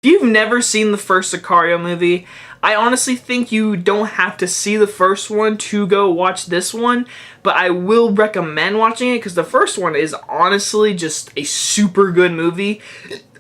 If you've never seen the first Sicario movie, I honestly think you don't have to see the first one to go watch this one, but I will recommend watching it because the first one is honestly just a super good movie.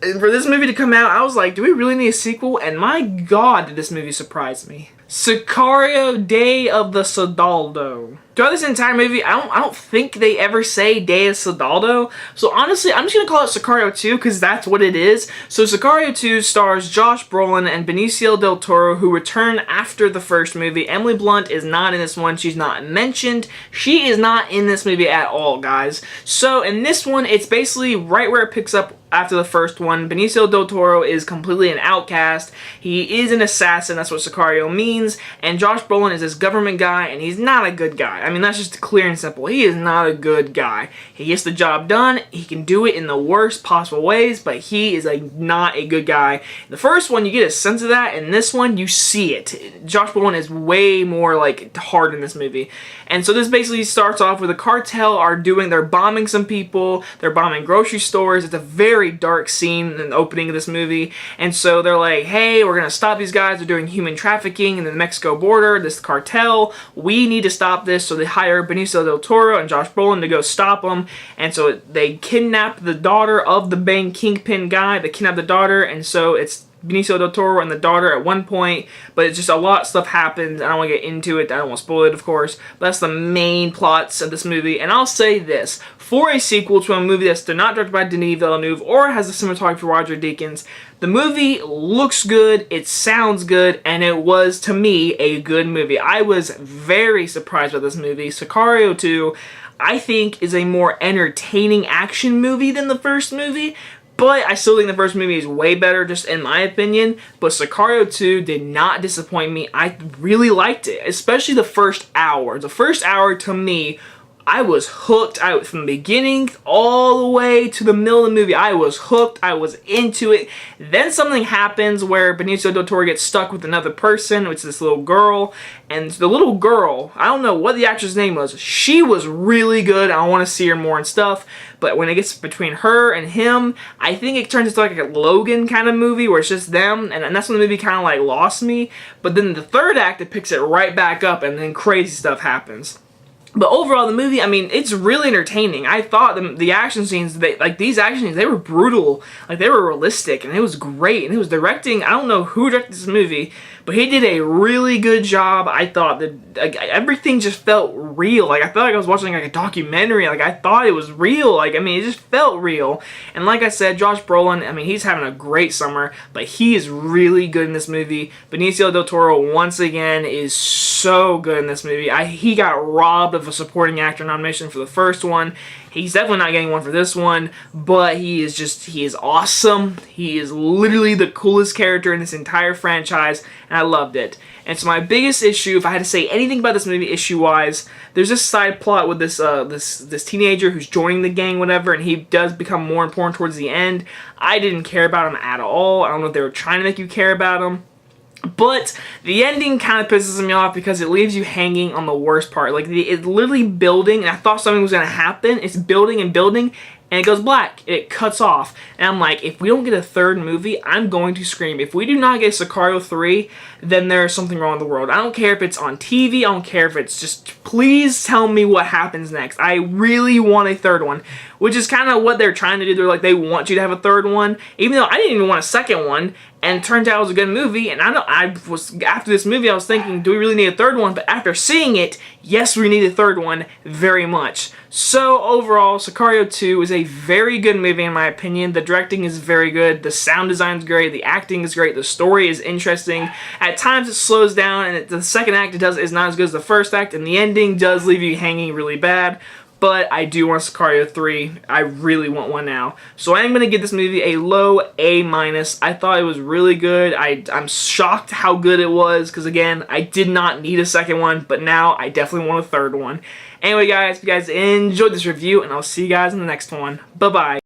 And for this movie to come out, I was like, do we really need a sequel? And my god, did this movie surprise me. Sicario Day of the Soldado. Throughout this entire movie, I don't think they ever say Day of Soldado. So honestly, I'm just gonna call it Sicario 2 because that's what it is. So Sicario 2 stars Josh Brolin and Benicio del Toro, who return after the first movie. Emily Blunt is not in this one. She's not mentioned. She is not in this movie at all, guys. So in this one, it's basically right where it picks up after the first one. Benicio del Toro is completely an outcast. He is an assassin, that's what Sicario means, and Josh Brolin is this government guy, and he's not a good guy. I mean, that's just clear and simple. He is not a good guy. He gets the job done, he can do it in the worst possible ways, but he is not a good guy. In the first one, you get a sense of that, and this one, you see it. Josh Brolin is way more, hard in this movie. And so this basically starts off with the cartel they're bombing some people, they're bombing grocery stores. It's a very dark scene in the opening of this movie, and so they're like, hey, we're gonna stop these guys, they're doing human trafficking in the Mexico border, this cartel, we need to stop this. So they hire Benicio del Toro and Josh Brolin to go stop them, and so they kidnap the daughter of the bank kingpin guy. They kidnap the daughter, and so it's Benicio del Toro and the daughter at one point, but it's just a lot of stuff happens. I don't want to get into it. I don't want to spoil it, of course, but that's the main plots of this movie. And I'll say this, for a sequel to a movie that's not directed by Denis Villeneuve or has a cinematography for Roger Deakins, the movie looks good, it sounds good, and it was, to me, a good movie. I was very surprised by this movie. Sicario 2, I think, is a more entertaining action movie than the first movie, but I still think the first movie is way better, just in my opinion. But Sicario 2 did not disappoint me. I really liked it, especially the first hour. The first hour, to me, I was hooked. From the beginning all the way to the middle of the movie, I was hooked. I was into it. Then something happens where Benicio del Toro gets stuck with another person, which is this little girl. And the little girl, I don't know what the actress' name was. She was really good. I want to see her more and stuff. But when it gets between her and him, I think it turns into like a Logan kind of movie where it's just them. And that's when the movie kind of lost me. But then the third act, it picks it right back up and then crazy stuff happens. But overall, the movie, I mean, it's really entertaining. I thought the action scenes, these action scenes, they were brutal. They were realistic, and it was great. And it was directing, I don't know who directed this movie, but he did a really good job. I thought that everything just felt real. I felt like I was watching a documentary. I thought it was real. I mean, it just felt real. And like I said, Josh Brolin, I mean, he's having a great summer, but he is really good in this movie. Benicio del Toro, once again, is so good in this movie. He got robbed of a supporting actor nomination for the first one. He's definitely not getting one for this one, but he is awesome. He is literally the coolest character in this entire franchise, and I loved it. And so my biggest issue, if I had to say anything about this movie issue-wise, there's this side plot with this teenager who's joining the gang, whatever, and he does become more important towards the end. I didn't care about him at all. I don't know if they were trying to make you care about him. But the ending kind of pisses me off because it leaves you hanging on the worst part. It's literally building, and I thought something was going to happen. It's building and building, and it goes black. It cuts off. And I'm like, if we don't get a third movie, I'm going to scream. If we do not get Sicario 3, then there's something wrong with the world. I don't care if it's on TV. I don't care if it's just, please tell me what happens next. I really want a third one, which is kind of what they're trying to do. They're they want you to have a third one, even though I didn't even want a second one. And it turned out it was a good movie, and after this movie, I was thinking, do we really need a third one? But after seeing it, yes, we need a third one, very much. So overall, Sicario 2 is a very good movie in my opinion. The directing is very good, the sound design is great, the acting is great, the story is interesting. At times it slows down, and the second act is not as good as the first act, and the ending does leave you hanging really bad. But I do want Sicario 3. I really want one now. So I am going to give this movie a low A-. I thought it was really good. I'm shocked how good it was because, again, I did not need a second one, but now I definitely want a third one. Anyway, guys, if you guys enjoyed this review, and I'll see you guys in the next one. Bye-bye.